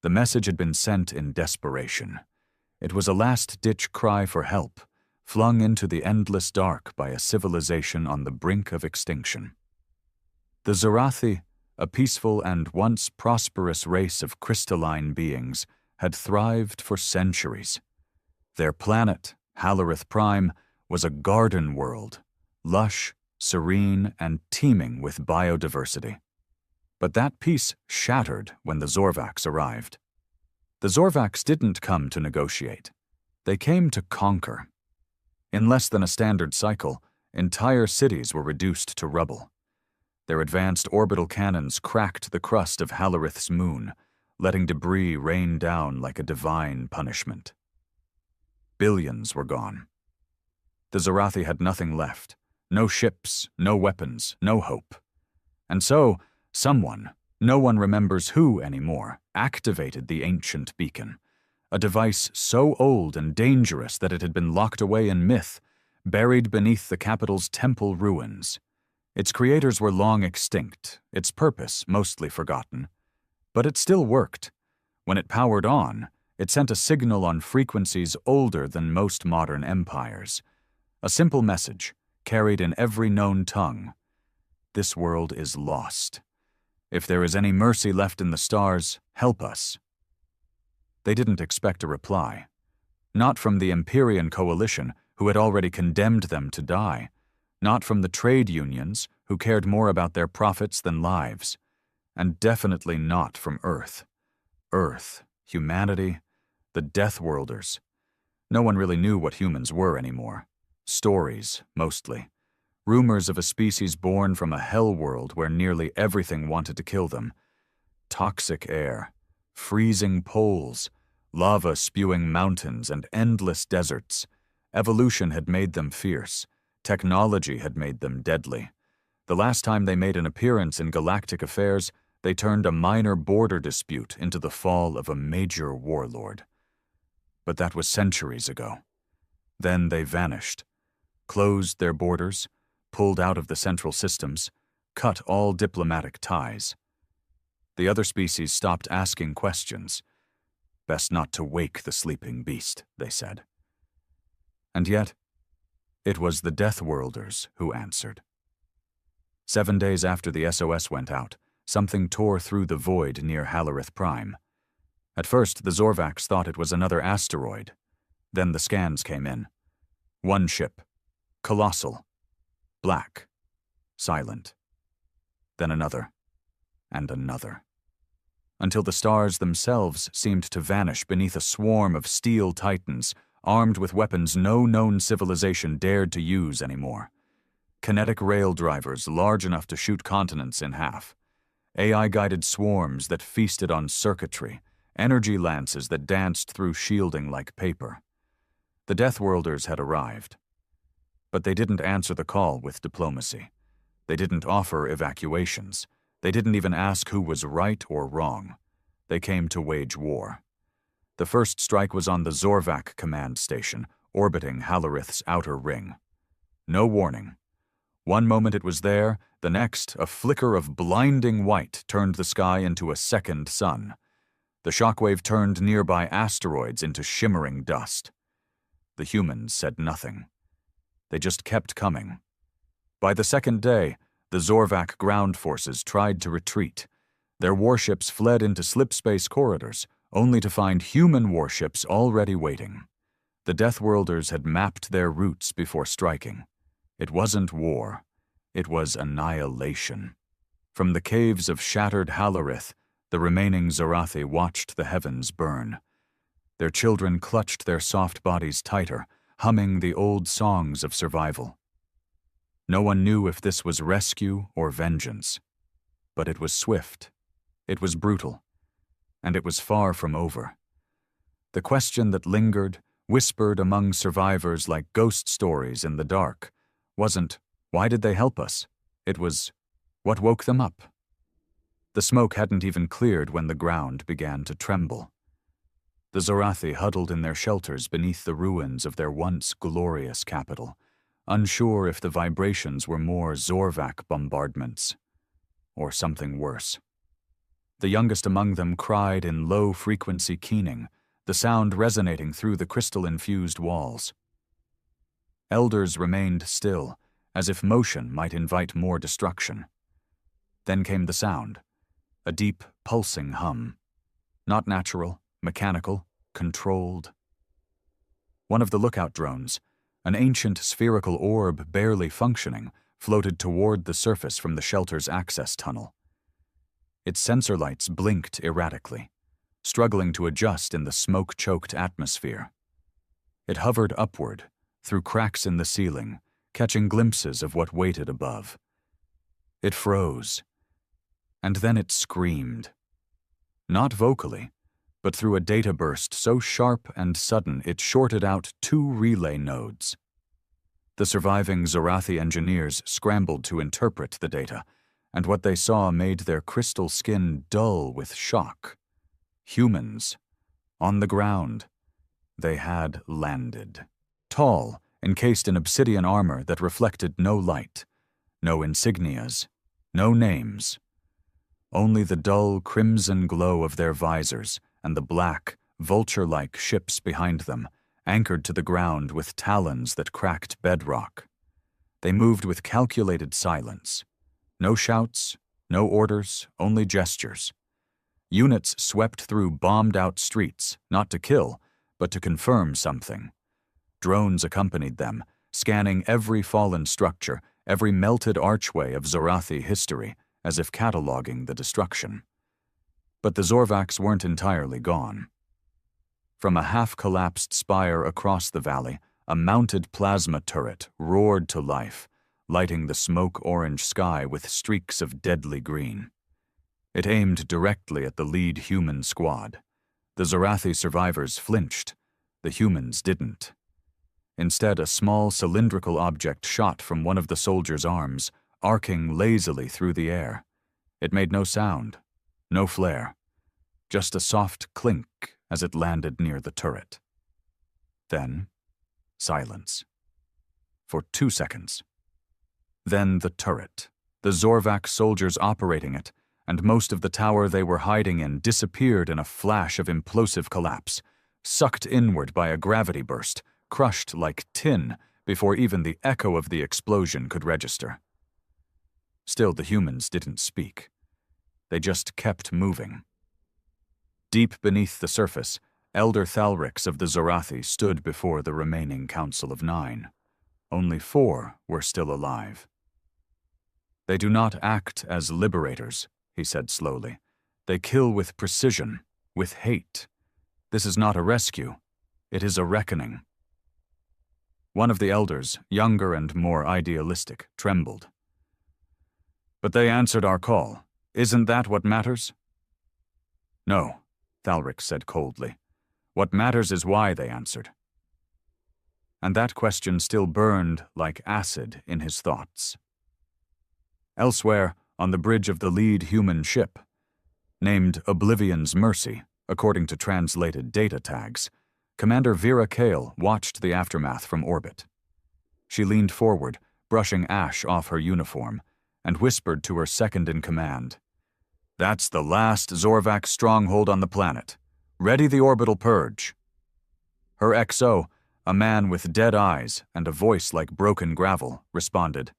The message had been sent in desperation. It was a last-ditch cry for help, flung into the endless dark by a civilization on the brink of extinction. The Zorathi, a peaceful and once prosperous race of crystalline beings, had thrived for centuries. Their planet, Halareth Prime, was a garden world, lush, serene, and teeming with biodiversity. But that peace shattered when the Zorvax arrived. The Zorvax didn't come to negotiate. They came to conquer. In less than a standard cycle, entire cities were reduced to rubble. Their advanced orbital cannons cracked the crust of Halareth's moon, letting debris rain down like a divine punishment. Billions were gone. The Zorathi had nothing left. No ships, no weapons, no hope. And so, someone, no one remembers who anymore, activated the ancient beacon, a device so old and dangerous that it had been locked away in myth, buried beneath the capital's temple ruins. Its creators were long extinct, its purpose mostly forgotten. But it still worked. When it powered on, it sent a signal on frequencies older than most modern empires. A simple message, carried in every known tongue. This world is lost. If there is any mercy left in the stars, help us. They didn't expect a reply. Not from the Empyrean coalition, who had already condemned them to die. Not from the trade unions, who cared more about their profits than lives. And definitely not from Earth. Earth, humanity, the Deathworlders. No one really knew what humans were anymore. Stories, mostly. Rumors of a species born from a hell world where nearly everything wanted to kill them. Toxic air, freezing poles, lava-spewing mountains, and endless deserts. Evolution had made them fierce. Technology had made them deadly. The last time they made an appearance in galactic affairs, they turned a minor border dispute into the fall of a major warlord. But that was centuries ago. Then they vanished, closed their borders, pulled out of the central systems, cut all diplomatic ties. The other species stopped asking questions. Best not to wake the sleeping beast, they said. And yet, it was the Deathworlders who answered. 7 days after the SOS went out, something tore through the void near Halareth Prime. At first, the Zorvax thought it was another asteroid. Then the scans came in. One ship. Colossal. Black. Silent. Then another. And another. Until the stars themselves seemed to vanish beneath a swarm of steel titans, armed with weapons no known civilization dared to use anymore. Kinetic rail drivers large enough to shoot continents in half. AI-guided swarms that feasted on circuitry, energy lances that danced through shielding like paper. The Deathworlders had arrived. But they didn't answer the call with diplomacy. They didn't offer evacuations. They didn't even ask who was right or wrong. They came to wage war. The first strike was on the Zorvac command station, orbiting Halareth's outer ring. No warning. One moment it was there, the next, a flicker of blinding white turned the sky into a second sun. The shockwave turned nearby asteroids into shimmering dust. The humans said nothing. They just kept coming. By the second day, the Zorvac ground forces tried to retreat. Their warships fled into slipspace corridors, only to find human warships already waiting. The Deathworlders had mapped their routes before striking. It wasn't war. It was annihilation. From the caves of shattered Halareth, the remaining Zorathi watched the heavens burn. Their children clutched their soft bodies tighter, humming the old songs of survival. No one knew if this was rescue or vengeance. But it was swift. It was brutal. And it was far from over. The question that lingered, whispered among survivors like ghost stories in the dark, wasn't, why did they help us? It was, what woke them up? The smoke hadn't even cleared when the ground began to tremble. The Zorathi huddled in their shelters beneath the ruins of their once glorious capital, unsure if the vibrations were more Zorvac bombardments, or something worse. The youngest among them cried in low-frequency keening, the sound resonating through the crystal-infused walls. Elders remained still, as if motion might invite more destruction. Then came the sound, a deep, pulsing hum. Not natural, mechanical, controlled. One of the lookout drones, an ancient spherical orb barely functioning, floated toward the surface from the shelter's access tunnel. Its sensor lights blinked erratically, struggling to adjust in the smoke-choked atmosphere. It hovered upward, through cracks in the ceiling, catching glimpses of what waited above. It froze, and then it screamed. Not vocally, but through a data burst so sharp and sudden it shorted out 2 relay nodes. The surviving Zorathi engineers scrambled to interpret the data, and what they saw made their crystal skin dull with shock. Humans. On the ground. They had landed. Tall, encased in obsidian armor that reflected no light. No insignias. No names. Only the dull crimson glow of their visors and the black, vulture-like ships behind them, anchored to the ground with talons that cracked bedrock. They moved with calculated silence. No shouts, no orders, only gestures. Units swept through bombed-out streets, not to kill, but to confirm something. Drones accompanied them, scanning every fallen structure, every melted archway of Zorathi history, as if cataloging the destruction. But the Zorvaks weren't entirely gone. From a half-collapsed spire across the valley, a mounted plasma turret roared to life, lighting the smoke-orange sky with streaks of deadly green. It aimed directly at the lead human squad. The Zorathi survivors flinched. The humans didn't. Instead, a small cylindrical object shot from one of the soldiers' arms, arcing lazily through the air. It made no sound, no flare, just a soft clink as it landed near the turret. Then, silence. For 2 seconds. Then the turret, the Zorvak soldiers operating it, and most of the tower they were hiding in disappeared in a flash of implosive collapse, sucked inward by a gravity burst, crushed like tin before even the echo of the explosion could register. Still, the humans didn't speak. They just kept moving. Deep beneath the surface, Elder Thalriks of the Zorathi stood before the remaining Council of 9. Only 4 were still alive. They do not act as liberators, he said slowly. They kill with precision, with hate. This is not a rescue. It is a reckoning. One of the elders, younger and more idealistic, trembled. But they answered our call. Isn't that what matters? No, Thalriks said coldly. What matters is why they answered. And that question still burned like acid in his thoughts. Elsewhere, on the bridge of the lead human ship, named Oblivion's Mercy, according to translated data tags, Commander Vera Kale watched the aftermath from orbit. She leaned forward, brushing ash off her uniform, and whispered to her second-in-command. That's the last Zorvak stronghold on the planet. Ready the orbital purge. Her XO, a man with dead eyes and a voice like broken gravel, responded.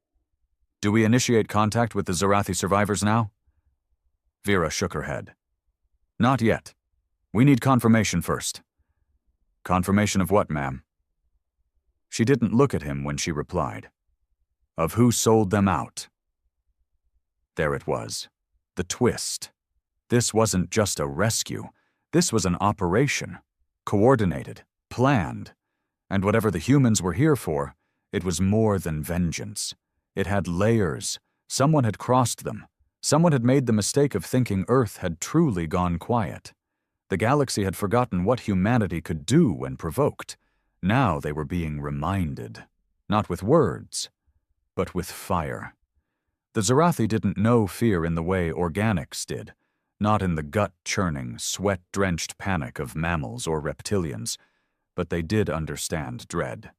Do we initiate contact with the Zorathi survivors now? Vera shook her head. Not yet. We need confirmation first. Confirmation of what, ma'am? She didn't look at him when she replied. Of who sold them out. There it was. The twist. This wasn't just a rescue. This was an operation. Coordinated. Planned. And whatever the humans were here for, it was more than vengeance. It had layers. Someone had crossed them. Someone had made the mistake of thinking Earth had truly gone quiet. The galaxy had forgotten what humanity could do when provoked. Now they were being reminded. Not with words, but with fire. The Zorathi didn't know fear in the way organics did, not in the gut-churning, sweat-drenched panic of mammals or reptilians, but they did understand dread.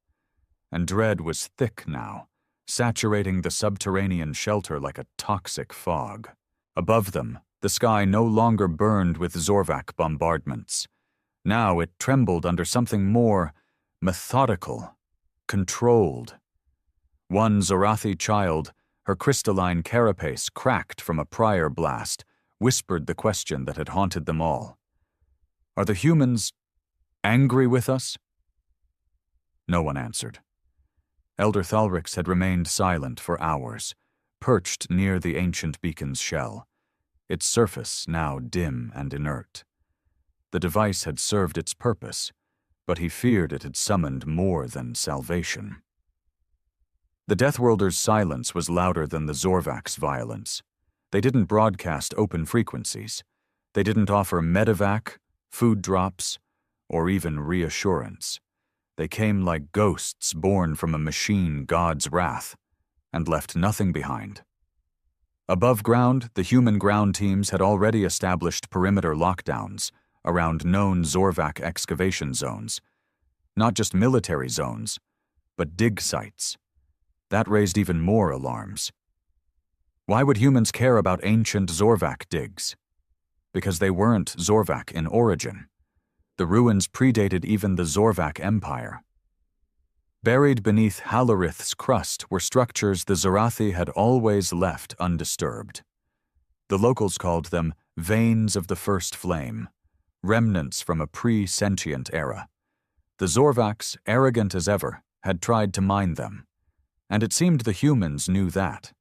And dread was thick now, saturating the subterranean shelter like a toxic fog. Above them, The sky no longer burned with Zorvak bombardments. Now it trembled under something more methodical, controlled. One Zorathi child, her crystalline carapace cracked from a prior blast, whispered the question that had haunted them all. Are the humans angry with us? No one answered. Elder Thalrix had remained silent for hours, perched near the ancient beacon's shell, its surface now dim and inert. The device had served its purpose, but he feared it had summoned more than salvation. The Deathworlders' silence was louder than the Zorvak's violence. They didn't broadcast open frequencies. They didn't offer medevac, food drops, or even reassurance. They came like ghosts born from a machine god's wrath, and left nothing behind. Above ground, the human ground teams had already established perimeter lockdowns around known Zorvak excavation zones. Not just military zones, but dig sites. That raised even more alarms. Why would humans care about ancient Zorvak digs? Because they weren't Zorvak in origin. The ruins predated even the Zorvak Empire. Buried beneath Halorith's crust were structures the Zorathi had always left undisturbed. The locals called them veins of the first flame, remnants from a pre-sentient era. The Zorvaks, arrogant as ever, had tried to mine them, and it seemed the humans knew that.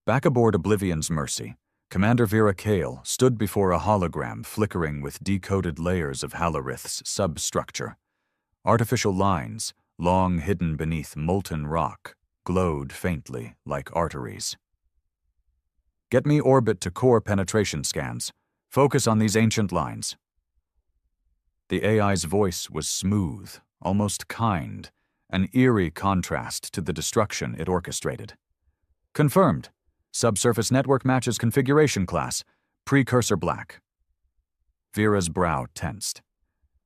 Back aboard Oblivion's Mercy, Commander Vera Kale stood before a hologram flickering with decoded layers of Halorith's substructure. Artificial lines, long hidden beneath molten rock, glowed faintly like arteries. Get me orbit to core penetration scans. Focus on these ancient lines. The AI's voice was smooth, almost kind, an eerie contrast to the destruction it orchestrated. Confirmed. Subsurface network matches configuration class. Precursor black. Vera's brow tensed.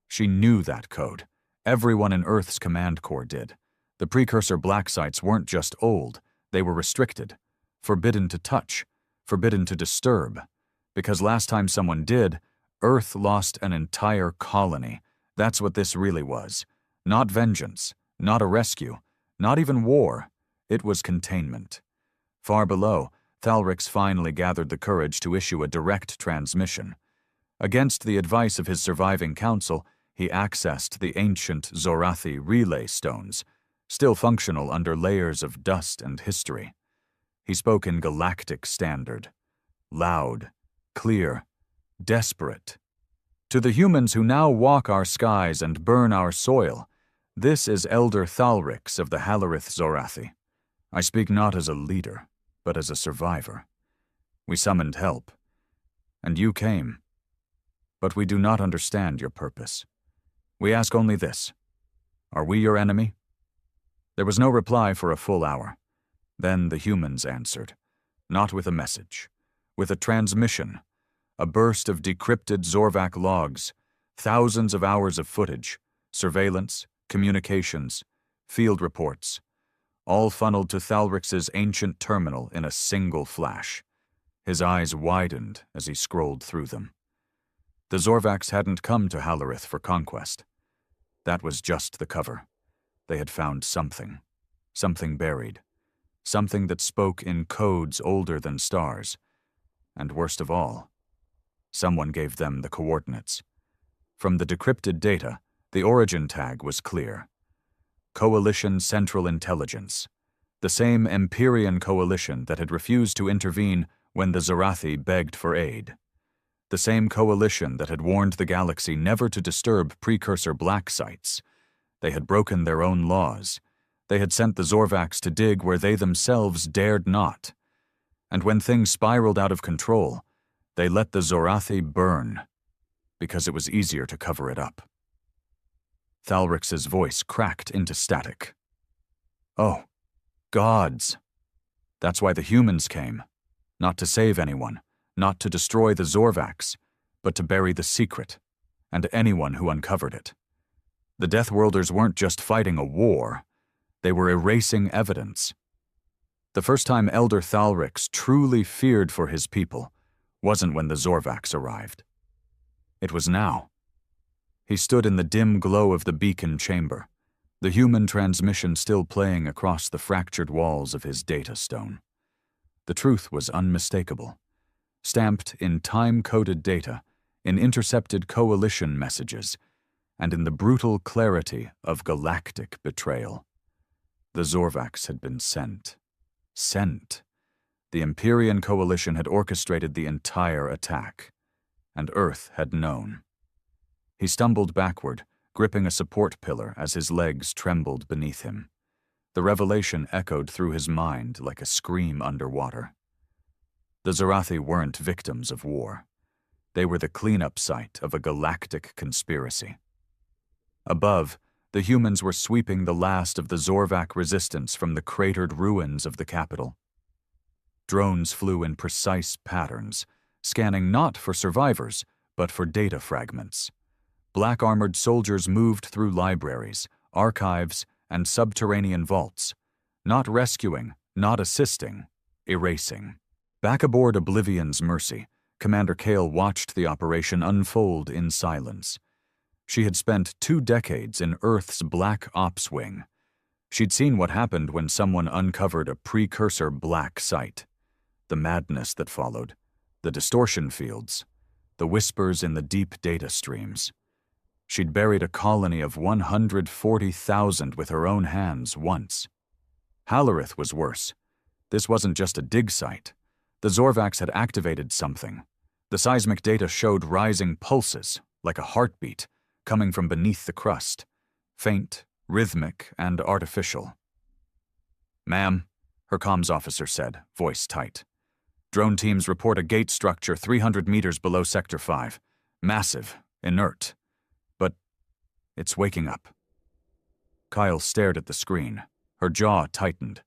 She knew that code. Everyone in Earth's command core did. The precursor black sites weren't just old, they were restricted. Forbidden to touch. Forbidden to disturb. Because last time someone did, Earth lost an entire colony. That's what this really was. Not vengeance. Not a rescue. Not even war. It was containment. Far below, Thalrix finally gathered the courage to issue a direct transmission. Against the advice of his surviving council, he accessed the ancient Zorathi relay stones, still functional under layers of dust and history. He spoke in galactic standard. Loud, clear, desperate. To the humans who now walk our skies and burn our soil, this is Elder Thalrix of the Halorith Zorathi. I speak not as a leader, but as a survivor. We summoned help, and you came. But we do not understand your purpose. We ask only this. Are we your enemy? There was no reply for a full hour. Then the humans answered, not with a message, with a transmission, a burst of decrypted Zorvak logs, thousands of hours of footage, surveillance, communications, field reports, all funneled to Thalrix's ancient terminal in a single flash. His eyes widened as he scrolled through them. The Zorvaks hadn't come to Halorith for conquest. That was just the cover. They had found something buried, something that spoke in codes older than stars. And worst of all, someone gave them the coordinates. From the decrypted data, the origin tag was clear. Coalition Central Intelligence, the same Empyrean coalition that had refused to intervene when the Zorathi begged for aid. The same coalition that had warned the galaxy never to disturb precursor black sites. They had broken their own laws. They had sent the Zorvaks to dig where they themselves dared not. And when things spiraled out of control, they let the Zorathi burn, because it was easier to cover it up. Thalrix's voice cracked into static. Oh, gods. That's why the humans came. Not to save anyone, not to destroy the Zorvaks, but to bury the secret, and anyone who uncovered it. The Deathworlders weren't just fighting a war, they were erasing evidence. The first time Elder Thalrix truly feared for his people wasn't when the Zorvax arrived. It was now. He stood in the dim glow of the beacon chamber, the human transmission still playing across the fractured walls of his data stone. The truth was unmistakable, stamped in time-coded data, in intercepted coalition messages, and in the brutal clarity of galactic betrayal. The Zorvax had been sent. Sent. The Empyrean coalition had orchestrated the entire attack, and Earth had known. He stumbled backward, gripping a support pillar as his legs trembled beneath him. The revelation echoed through his mind like a scream underwater. The Zarathi weren't victims of war. They were the cleanup site of a galactic conspiracy. Above, the humans were sweeping the last of the Zorvac resistance from the cratered ruins of the capital. Drones flew in precise patterns, scanning not for survivors, but for data fragments. Black-armored soldiers moved through libraries, archives, and subterranean vaults, not rescuing, not assisting, erasing. Back aboard Oblivion's Mercy, Commander Kale watched the operation unfold in silence. She had spent 2 decades in Earth's Black Ops wing. She'd seen what happened when someone uncovered a precursor black site. The madness that followed, the distortion fields, the whispers in the deep data streams. She'd buried a colony of 140,000 with her own hands once. Hallerith was worse. This wasn't just a dig site. The Zorvax had activated something. The seismic data showed rising pulses, like a heartbeat, coming from beneath the crust. Faint, rhythmic, and artificial. "Ma'am," her comms officer said, voice tight. "Drone teams report a gate structure 300 meters below Sector 5. Massive, inert. But it's waking up." Kyle stared at the screen. Her jaw tightened.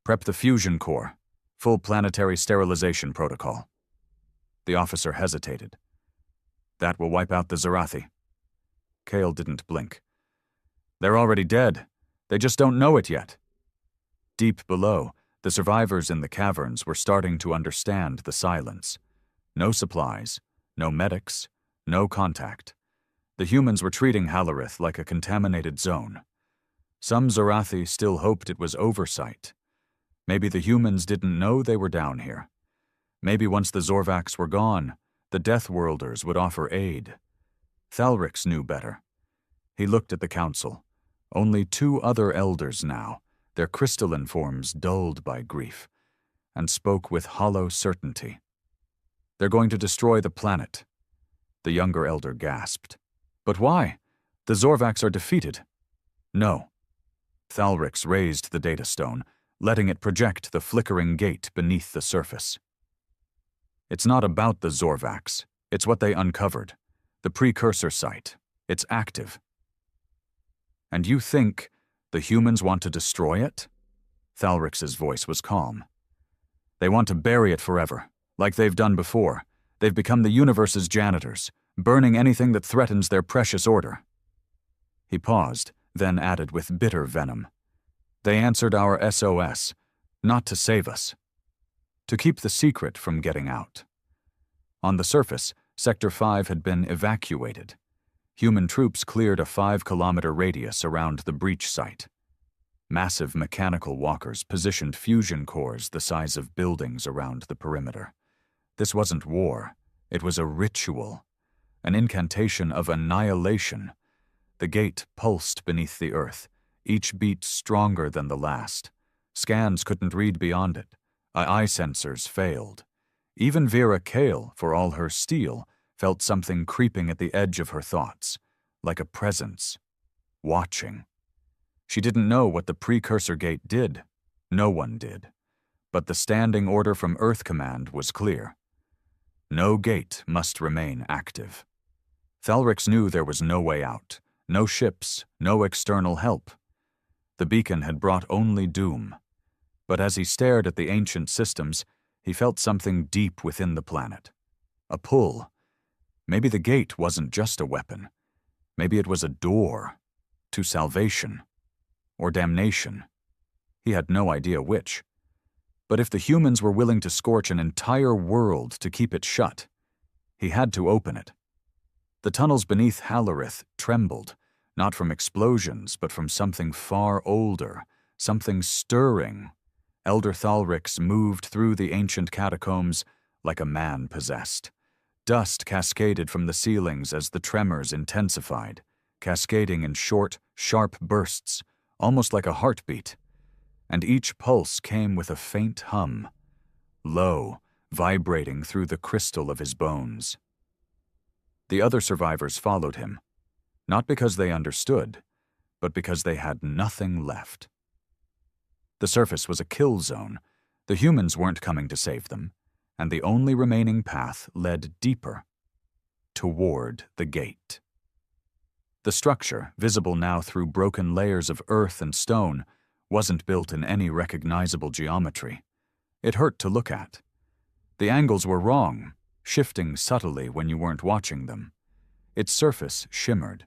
"Prep the fusion core. Full planetary sterilization protocol." The officer hesitated. "That will wipe out the Zarathi." Kale didn't blink. "They're already dead. They just don't know it yet." Deep below, the survivors in the caverns were starting to understand the silence. No supplies, no medics, no contact. The humans were treating Hallerith like a contaminated zone. Some Zarathi still hoped it was oversight. Maybe the humans didn't know they were down here. Maybe once the Zorvax were gone, the Deathworlders would offer aid. Thalrix knew better. He looked at the council. Only 2 other elders now, their crystalline forms dulled by grief, and spoke with hollow certainty. "They're going to destroy the planet." The younger elder gasped. "But why? The Zorvax are defeated." "No." Thalrix raised the data stone, letting it project the flickering gate beneath the surface. "It's not about the Zorvax. It's what they uncovered. The precursor site. It's active." "And you think the humans want to destroy it?" Thalrix's voice was calm. "They want to bury it forever, like they've done before. They've become the universe's janitors, burning anything that threatens their precious order." He paused, then added with bitter venom. "They answered our SOS, not to save us. To keep the secret from getting out." On the surface, Sector 5 had been evacuated. Human troops cleared a 5-kilometer radius around the breach site. Massive mechanical walkers positioned fusion cores the size of buildings around the perimeter. This wasn't war. It was a ritual, an incantation of annihilation. The gate pulsed beneath the earth, each beat stronger than the last. Scans couldn't read beyond it. Eye sensors failed. Even Vera Kale, for all her steel, felt something creeping at the edge of her thoughts, like a presence, watching. She didn't know what the precursor gate did. No one did. But the standing order from Earth Command was clear. No gate must remain active. Thalrix knew there was no way out, no ships, no external help. The beacon had brought only doom. But as he stared at the ancient systems, he felt something deep within the planet. A pull. Maybe the gate wasn't just a weapon. Maybe it was a door to salvation or damnation. He had no idea which. But if the humans were willing to scorch an entire world to keep it shut, he had to open it. The tunnels beneath Hallerith trembled, not from explosions, but from something far older, something stirring. Elder Thalrix moved through the ancient catacombs like a man possessed. Dust cascaded from the ceilings as the tremors intensified, cascading in short, sharp bursts, almost like a heartbeat. And each pulse came with a faint hum, low, vibrating through the crystal of his bones. The other survivors followed him, not because they understood, but because they had nothing left. The surface was a kill zone. The humans weren't coming to save them, and the only remaining path led deeper, toward the gate. The structure, visible now through broken layers of earth and stone, wasn't built in any recognizable geometry. It hurt to look at. The angles were wrong, shifting subtly when you weren't watching them. Its surface shimmered,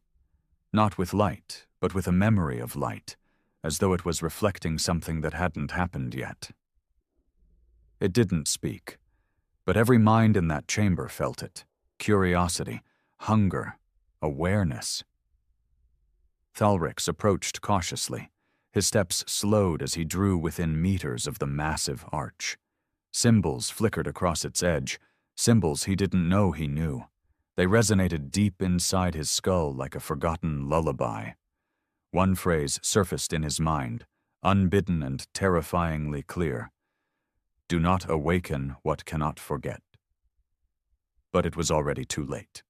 not with light, but with a memory of light, as though it was reflecting something that hadn't happened yet. It didn't speak, but every mind in that chamber felt it. Curiosity, hunger, awareness. Thalrix approached cautiously. His steps slowed as he drew within meters of the massive arch. Symbols flickered across its edge, symbols he didn't know he knew. They resonated deep inside his skull like a forgotten lullaby. One phrase surfaced in his mind, unbidden and terrifyingly clear. Do not awaken what cannot forget. But it was already too late.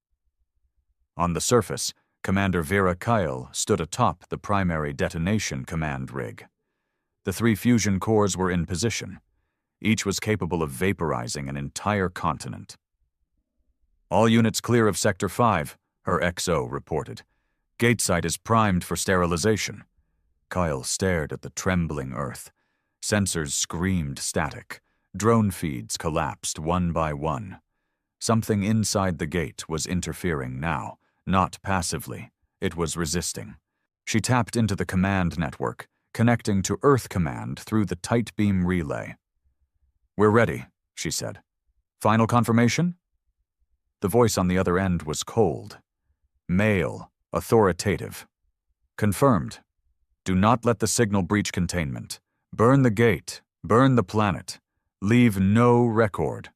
On the surface, Commander Vera Kyle stood atop the primary detonation command rig. The 3 fusion cores were in position. Each was capable of vaporizing an entire continent. All units clear of Sector 5, her XO reported. Gate site is primed for sterilization. Kyle stared at the trembling Earth. Sensors screamed static. Drone feeds collapsed one by one. Something inside the gate was interfering now. Not passively, it was resisting. She tapped into the command network, connecting to Earth Command through the tight beam relay. We're ready, she said. Final confirmation? The voice on the other end was cold. Male, authoritative. Confirmed. Do not let the signal breach containment. Burn the gate. Burn the planet. Leave no record.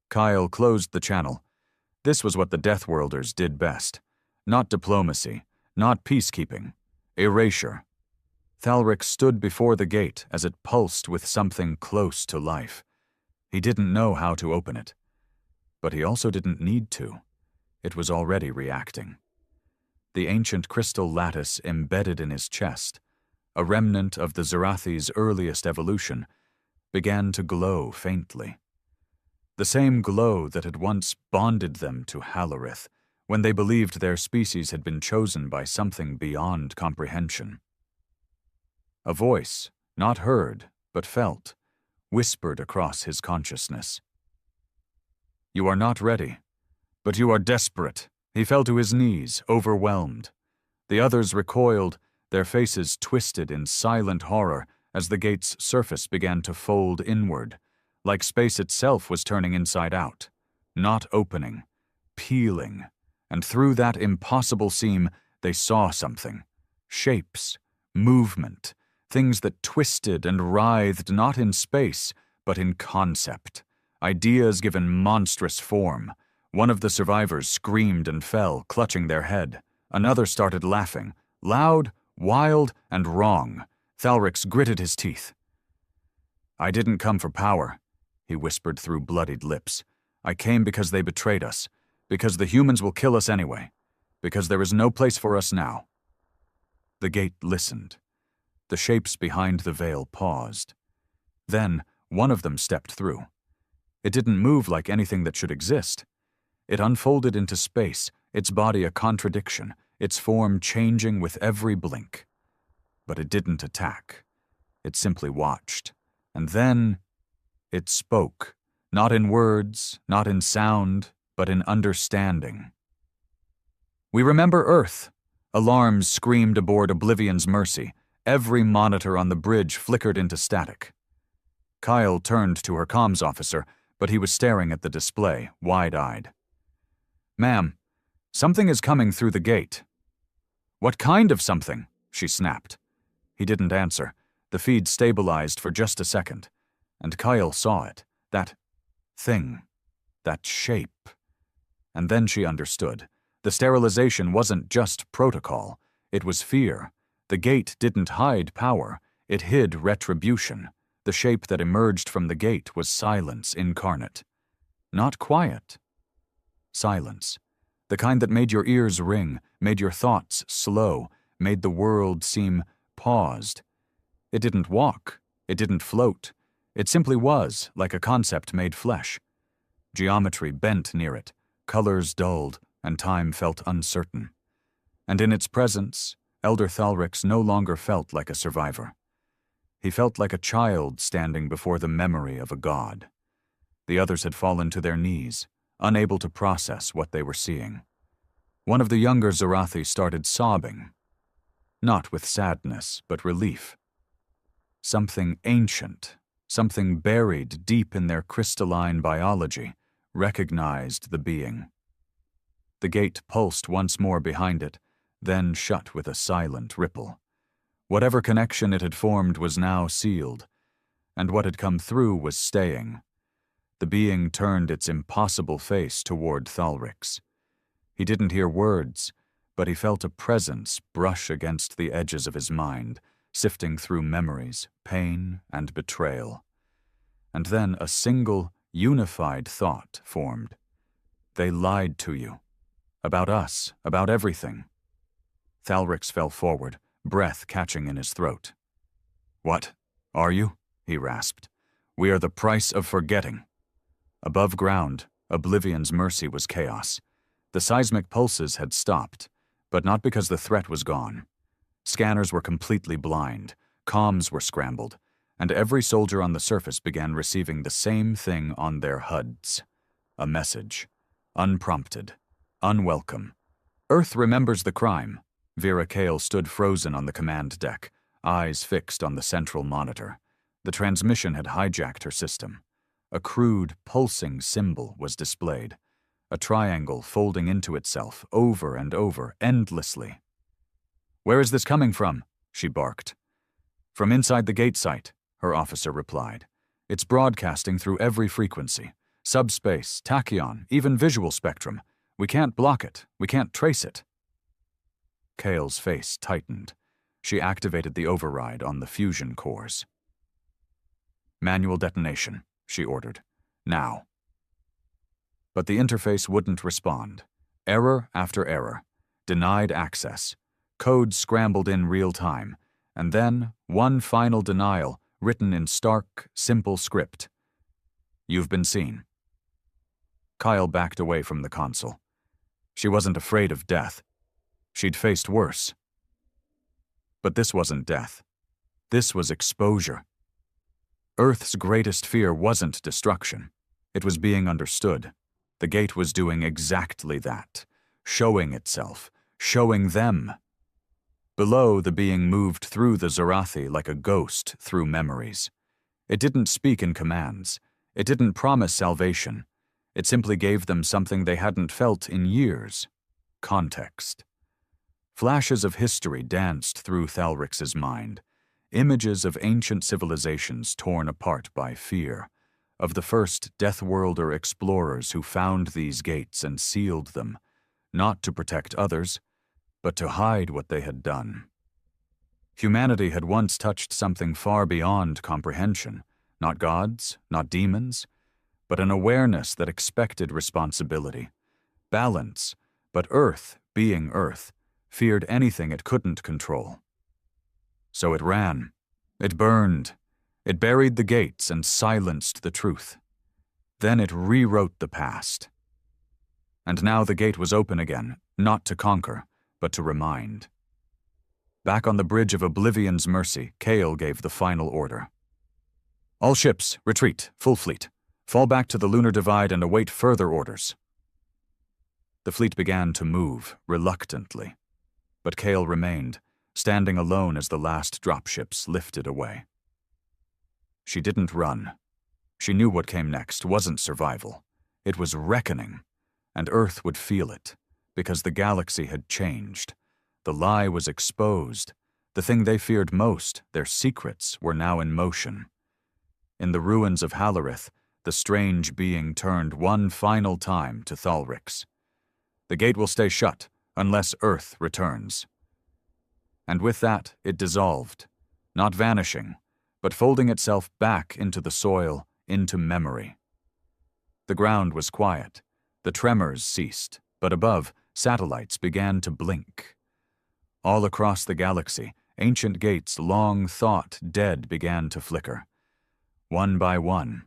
Kyle closed the channel. This was what the Deathworlders did best. Not diplomacy, not peacekeeping. Erasure. Thalrix stood before the gate as it pulsed with something close to life. He didn't know how to open it. But he also didn't need to. It was already reacting. The ancient crystal lattice embedded in his chest, a remnant of the Zarathi's earliest evolution, began to glow faintly. The same glow that had once bonded them to Hallerith, when they believed their species had been chosen by something beyond comprehension. A voice, not heard, but felt, whispered across his consciousness. You are not ready, but you are desperate. He fell to his knees, overwhelmed. The others recoiled, their faces twisted in silent horror as the gate's surface began to fold inward, like space itself was turning inside out, not opening, peeling, and through that impossible seam they saw something. Shapes, movement, things that twisted and writhed not in space, but in concept. Ideas given monstrous form. One of the survivors screamed and fell, clutching their head. Another started laughing, loud, wild, and wrong. Thalrix gritted his teeth. I didn't come for power, he whispered through bloodied lips. I came because they betrayed us, because the humans will kill us anyway, because there is no place for us now. The gate listened. The shapes behind the veil paused. Then one of them stepped through. It didn't move like anything that should exist. It unfolded into space, its body a contradiction, its form changing with every blink. But it didn't attack. It simply watched. And then it spoke, not in words, not in sound, but in understanding. We remember Earth. Alarms screamed aboard Oblivion's Mercy. Every monitor on the bridge flickered into static. Kyle turned to her comms officer, but he was staring at the display, wide-eyed. "Ma'am, something is coming through the gate." "What kind of something?" she snapped. He didn't answer. The feed stabilized for just a second, and Kyle saw it, that thing, that shape. And then she understood. The sterilization wasn't just protocol. It was fear. The gate didn't hide power. It hid retribution. The shape that emerged from the gate was silence incarnate. Not quiet. Silence. The kind that made your ears ring, made your thoughts slow, made the world seem paused. It didn't walk. It didn't float. It simply was, like a concept made flesh. Geometry bent near it, colors dulled, and time felt uncertain. And in its presence, Elder Thalrix no longer felt like a survivor. He felt like a child standing before the memory of a god. The others had fallen to their knees, unable to process what they were seeing. One of the younger Zarathi started sobbing, not with sadness, but relief. Something ancient, something buried deep in their crystalline biology, recognized the being. The gate pulsed once more behind it, then shut with a silent ripple. Whatever connection it had formed was now sealed, and what had come through was staying. The being turned its impossible face toward Thalrix. He didn't hear words, but he felt a presence brush against the edges of his mind, sifting through memories, pain, and betrayal. And then a single, unified thought formed. They lied to you. About us, about everything. Thalrix fell forward, breath catching in his throat. "What? Are you?" he rasped. "We are the price of forgetting." Above ground, Oblivion's mercy was chaos. The seismic pulses had stopped, but not because the threat was gone. Scanners were completely blind, comms were scrambled, and every soldier on the surface began receiving the same thing on their HUDs. A message. Unprompted. Unwelcome. "Earth remembers the crime." Vera Kale stood frozen on the command deck, eyes fixed on the central monitor. The transmission had hijacked her system. A crude, pulsing symbol was displayed. A triangle folding into itself, over and over, endlessly. "Where is this coming from?" she barked. "From inside the gate site," her officer replied. "It's broadcasting through every frequency. Subspace, tachyon, even visual spectrum. We can't block it. We can't trace it." Kale's face tightened. She activated the override on the fusion cores. "Manual detonation," she ordered. "Now." But the interface wouldn't respond. Error after error. Denied access. Code scrambled in real time. And then, one final denial, written in stark, simple script. "You've been seen." Kyle backed away from the console. She wasn't afraid of death. She'd faced worse. But this wasn't death. This was exposure. Earth's greatest fear wasn't destruction. It was being understood. The gate was doing exactly that, showing itself, showing them. Below, the being moved through the Zarathi like a ghost through memories. It didn't speak in commands. It didn't promise salvation. It simply gave them something they hadn't felt in years: context. Flashes of history danced through Thalrix's mind. Images of ancient civilizations torn apart by fear, of the first Deathworlder explorers who found these gates and sealed them, not to protect others, but to hide what they had done. Humanity had once touched something far beyond comprehension, not gods, not demons, but an awareness that expected responsibility, balance, but Earth, being Earth, feared anything it couldn't control. So it ran. It burned. It buried the gates and silenced the truth. Then it rewrote the past. And now the gate was open again, not to conquer, but to remind. Back on the bridge of Oblivion's mercy, Kale gave the final order. "All ships, retreat, full fleet. Fall back to the lunar divide and await further orders." The fleet began to move, reluctantly. But Kale remained, standing alone as the last dropships lifted away. She didn't run. She knew what came next wasn't survival. It was reckoning, and Earth would feel it, because the galaxy had changed. The lie was exposed. The thing they feared most, their secrets, were now in motion. In the ruins of Halarith, the strange being turned one final time to Thalrix. The gate will stay shut unless Earth returns. And with that, it dissolved, not vanishing, but folding itself back into the soil, into memory. The ground was quiet. The tremors ceased, but above, satellites began to blink. All across the galaxy, ancient gates long thought dead began to flicker. One by one,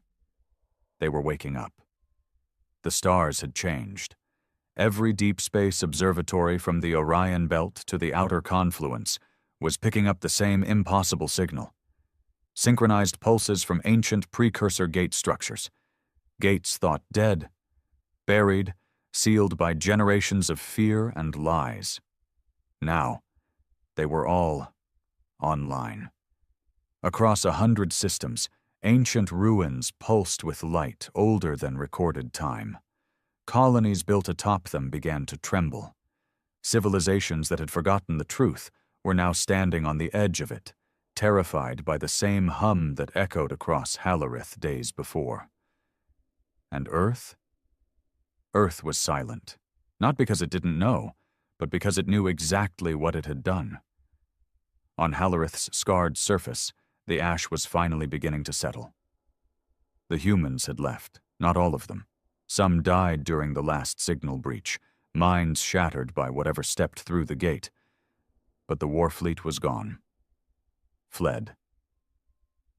they were waking up. The stars had changed. Every deep space observatory from the Orion Belt to the outer confluence was picking up the same impossible signal. Synchronized pulses from ancient precursor gate structures. Gates thought dead, buried, sealed by generations of fear and lies. Now, they were all online. Across 100 systems, ancient ruins pulsed with light older than recorded time. Colonies built atop them began to tremble. Civilizations that had forgotten the truth were now standing on the edge of it, terrified by the same hum that echoed across Halarith days before. And Earth? Earth was silent, not because it didn't know, but because it knew exactly what it had done. On Halarith's scarred surface, the ash was finally beginning to settle. The humans had left, not all of them. Some died during the last signal breach, minds shattered by whatever stepped through the gate. But the Warfleet was gone. Fled.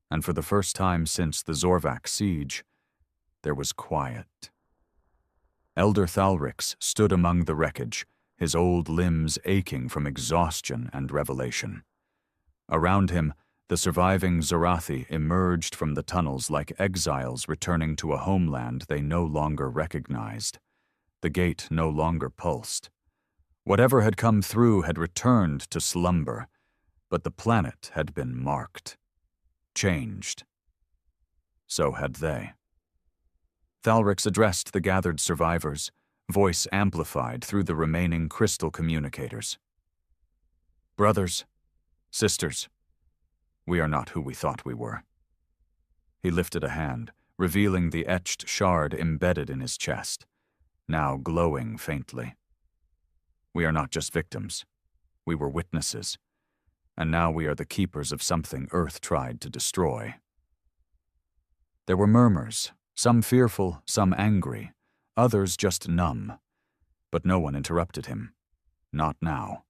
And for the first time since the Zorvak siege, there was quiet. Elder Thalrix stood among the wreckage, his old limbs aching from exhaustion and revelation. Around him, the surviving Zorathi emerged from the tunnels like exiles returning to a homeland they no longer recognized. The gate no longer pulsed. Whatever had come through had returned to slumber, but the planet had been marked, changed. So had they. Thalrix addressed the gathered survivors, voice amplified through the remaining crystal communicators. Brothers, sisters, we are not who we thought we were. He lifted a hand, revealing the etched shard embedded in his chest, now glowing faintly. We are not just victims. We were witnesses. And now we are the keepers of something Earth tried to destroy. There were murmurs, some fearful, some angry, others just numb. But no one interrupted him. Not now.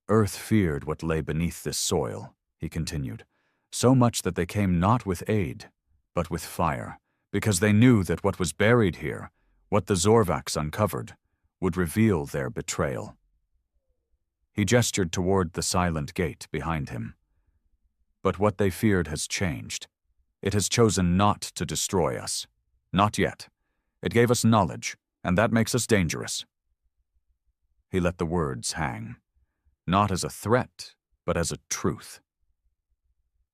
Earth feared what lay beneath this soil, he continued, so much that they came not with aid, but with fire, because they knew that what was buried here, what the Zorvaks uncovered, would reveal their betrayal. He gestured toward the silent gate behind him. But what they feared has changed. It has chosen not to destroy us. Not yet. It gave us knowledge, and that makes us dangerous. He let the words hang, not as a threat, but as a truth.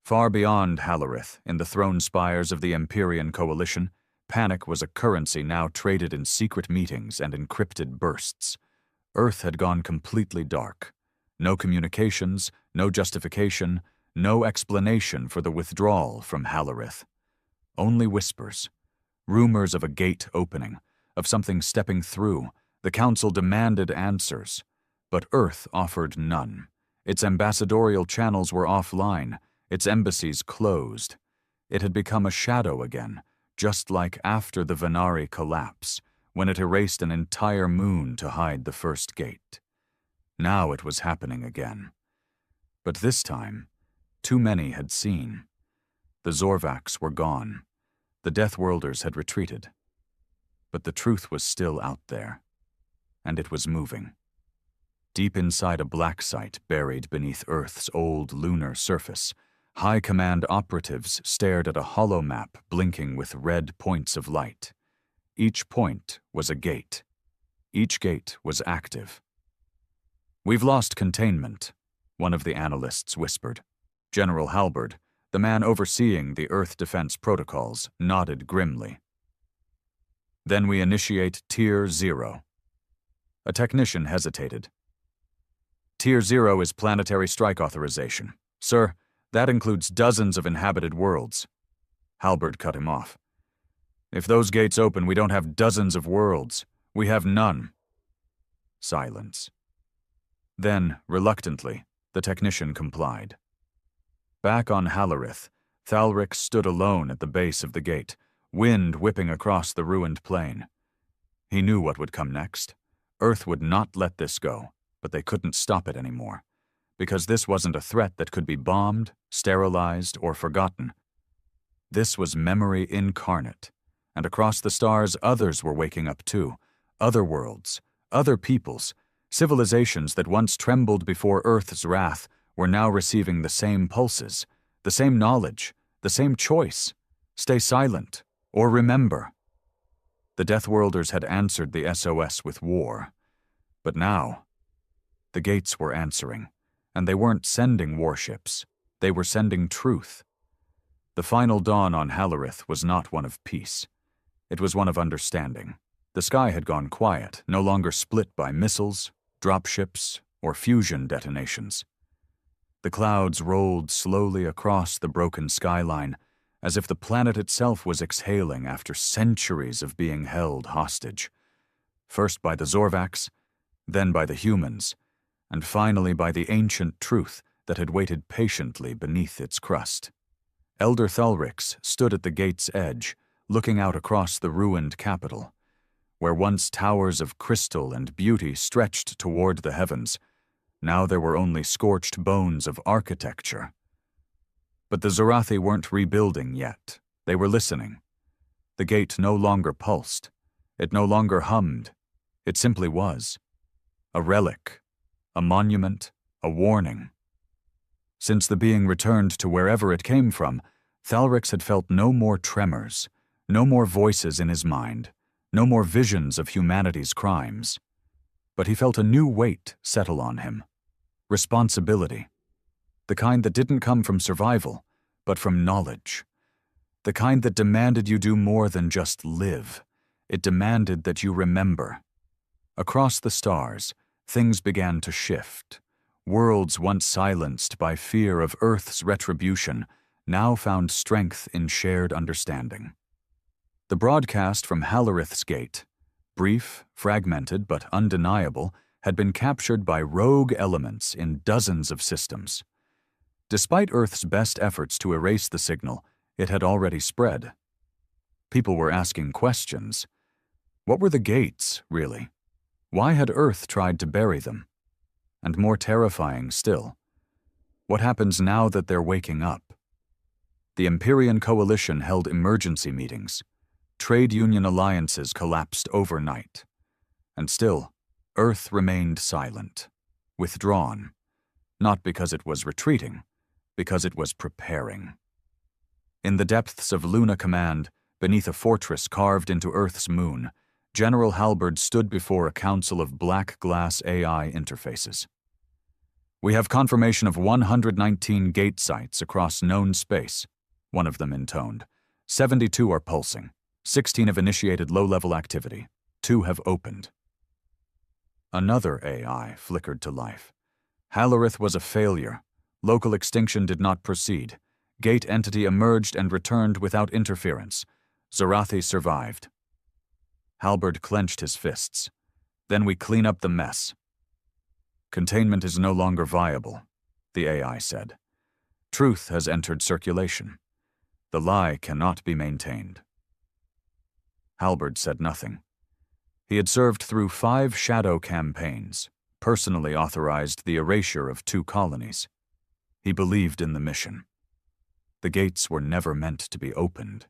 Far beyond Halarith, in the throne spires of the Empyrean Coalition, panic was a currency now traded in secret meetings and encrypted bursts. Earth had gone completely dark. No communications, no justification, no explanation for the withdrawal from Halarith. Only whispers. Rumors of a gate opening, of something stepping through. The Council demanded answers. But Earth offered none. Its ambassadorial channels were offline, its embassies closed. It had become a shadow again, just like after the Venari collapse, when it erased an entire moon to hide the first gate. Now it was happening again. But this time, too many had seen. The Zorvaks were gone. The Deathworlders had retreated. But the truth was still out there, and it was moving. Deep inside a black site buried beneath Earth's old lunar surface, High Command operatives stared at a hollow map blinking with red points of light. Each point was a gate. Each gate was active. "We've lost containment," one of the analysts whispered. General Halberd, The man overseeing the Earth defense protocols nodded grimly. Then we initiate Tier 0. A technician hesitated. Tier 0 is planetary strike authorization. Sir, that includes dozens of inhabited worlds. Halberd cut him off. If those gates open, we don't have dozens of worlds. We have none. Silence. Then, reluctantly, the technician complied. Back on Halarith, Thalric stood alone at the base of the gate, wind whipping across the ruined plain. He knew what would come next. Earth would not let this go, but they couldn't stop it anymore, because this wasn't a threat that could be bombed, sterilized, or forgotten. This was memory incarnate, and across the stars others were waking up too, other worlds, other peoples, civilizations that once trembled before Earth's wrath were now receiving the same pulses, the same knowledge, the same choice. Stay silent, or remember. The Deathworlders had answered the SOS with war. But now, the gates were answering, and they weren't sending warships. They were sending truth. The final dawn on Halarith was not one of peace. It was one of understanding. The sky had gone quiet, no longer split by missiles, dropships, or fusion detonations. The clouds rolled slowly across the broken skyline, as if the planet itself was exhaling after centuries of being held hostage. First by the Zorvax, then by the humans, and finally by the ancient truth that had waited patiently beneath its crust. Elder Thalrix stood at the gate's edge, looking out across the ruined capital. Where once towers of crystal and beauty stretched toward the heavens, now there were only scorched bones of architecture. But the Zorathi weren't rebuilding yet. They were listening. The gate no longer pulsed. It no longer hummed. It simply was. A relic, a monument, a warning. Since the being returned to wherever it came from, Thalrix had felt no more tremors, no more voices in his mind, no more visions of humanity's crimes. But he felt a new weight settle on him. Responsibility. The kind that didn't come from survival, but from knowledge. The kind that demanded you do more than just live. It demanded that you remember. Across the stars, things began to shift. Worlds once silenced by fear of Earth's retribution now found strength in shared understanding. The broadcast from Halarith's gate, brief, fragmented, but undeniable, had been captured by rogue elements in dozens of systems. Despite Earth's best efforts to erase the signal, it had already spread. People were asking questions. What were the gates, really? Why had Earth tried to bury them? And more terrifying still, what happens now that they're waking up? The Empyrean Coalition held emergency meetings. Trade union alliances collapsed overnight. And still, Earth remained silent, withdrawn, not because it was retreating, because it was preparing. In the depths of Luna Command, beneath a fortress carved into Earth's moon, General Halberd stood before a council of black glass AI interfaces. We have confirmation of 119 gate sites across known space, one of them intoned. 72 are pulsing. 16 have initiated low-level activity. 2 have opened. Another AI flickered to life. Halarith was a failure. Local extinction did not proceed. Gate entity emerged and returned without interference. Zorathi survived. Halberd clenched his fists. Then we clean up the mess. Containment is no longer viable, the AI said. Truth has entered circulation. The lie cannot be maintained. Halberd said nothing. He had served through 5 shadow campaigns, personally authorized the erasure of 2 colonies. He believed in the mission. The gates were never meant to be opened.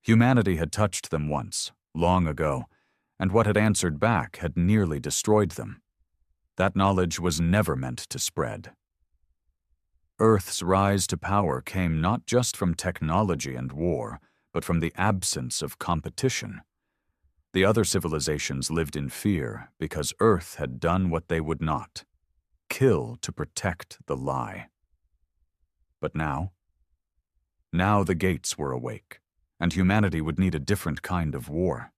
Humanity had touched them once, long ago, and what had answered back had nearly destroyed them. That knowledge was never meant to spread. Earth's rise to power came not just from technology and war, but from the absence of competition. The other civilizations lived in fear because Earth had done what they would not: kill to protect the lie. But now? Now the gates were awake, and humanity would need a different kind of war.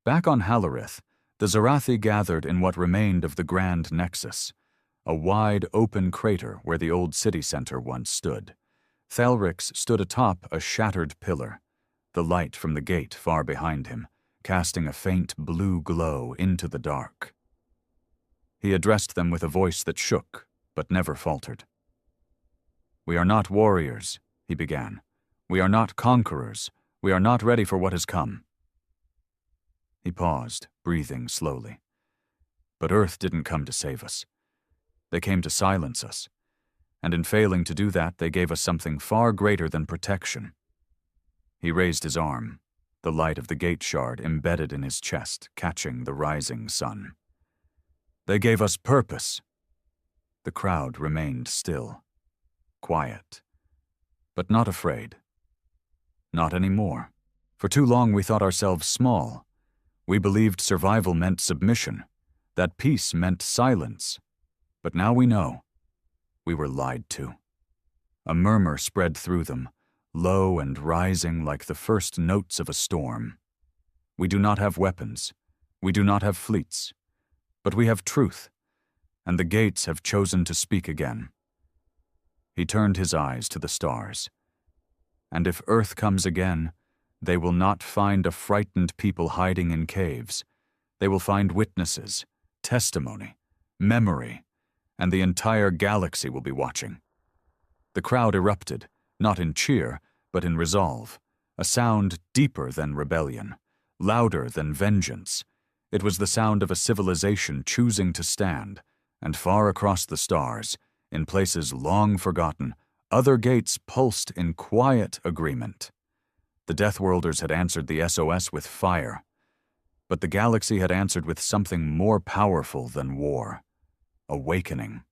Back on Halarith, the Zarathi gathered in what remained of the Grand Nexus, a wide, open crater where the old city center once stood. Thelrix stood atop a shattered pillar, the light from the gate far behind him, casting a faint blue glow into the dark. He addressed them with a voice that shook, but never faltered. "We are not warriors," he began. "We are not conquerors. We are not ready for what has come." He paused, breathing slowly. But Earth didn't come to save us. They came to silence us. And in failing to do that, they gave us something far greater than protection. He raised his arm, the light of the gate shard embedded in his chest, catching the rising sun. "They gave us purpose." The crowd remained still, quiet, but not afraid. Not anymore. For too long we thought ourselves small. We believed survival meant submission, that peace meant silence. But now we know. We were lied to. A murmur spread through them, low and rising like the first notes of a storm. We do not have weapons. We do not have fleets. But we have truth, and the gates have chosen to speak again. He turned his eyes to the stars. And if Earth comes again, they will not find a frightened people hiding in caves. They will find witnesses, testimony, memory, and the entire galaxy will be watching. The crowd erupted, not in cheer, but in resolve, a sound deeper than rebellion, louder than vengeance. It was the sound of a civilization choosing to stand, and far across the stars, in places long forgotten, other gates pulsed in quiet agreement. The Deathworlders had answered the SOS with fire, but the galaxy had answered with something more powerful than war: awakening.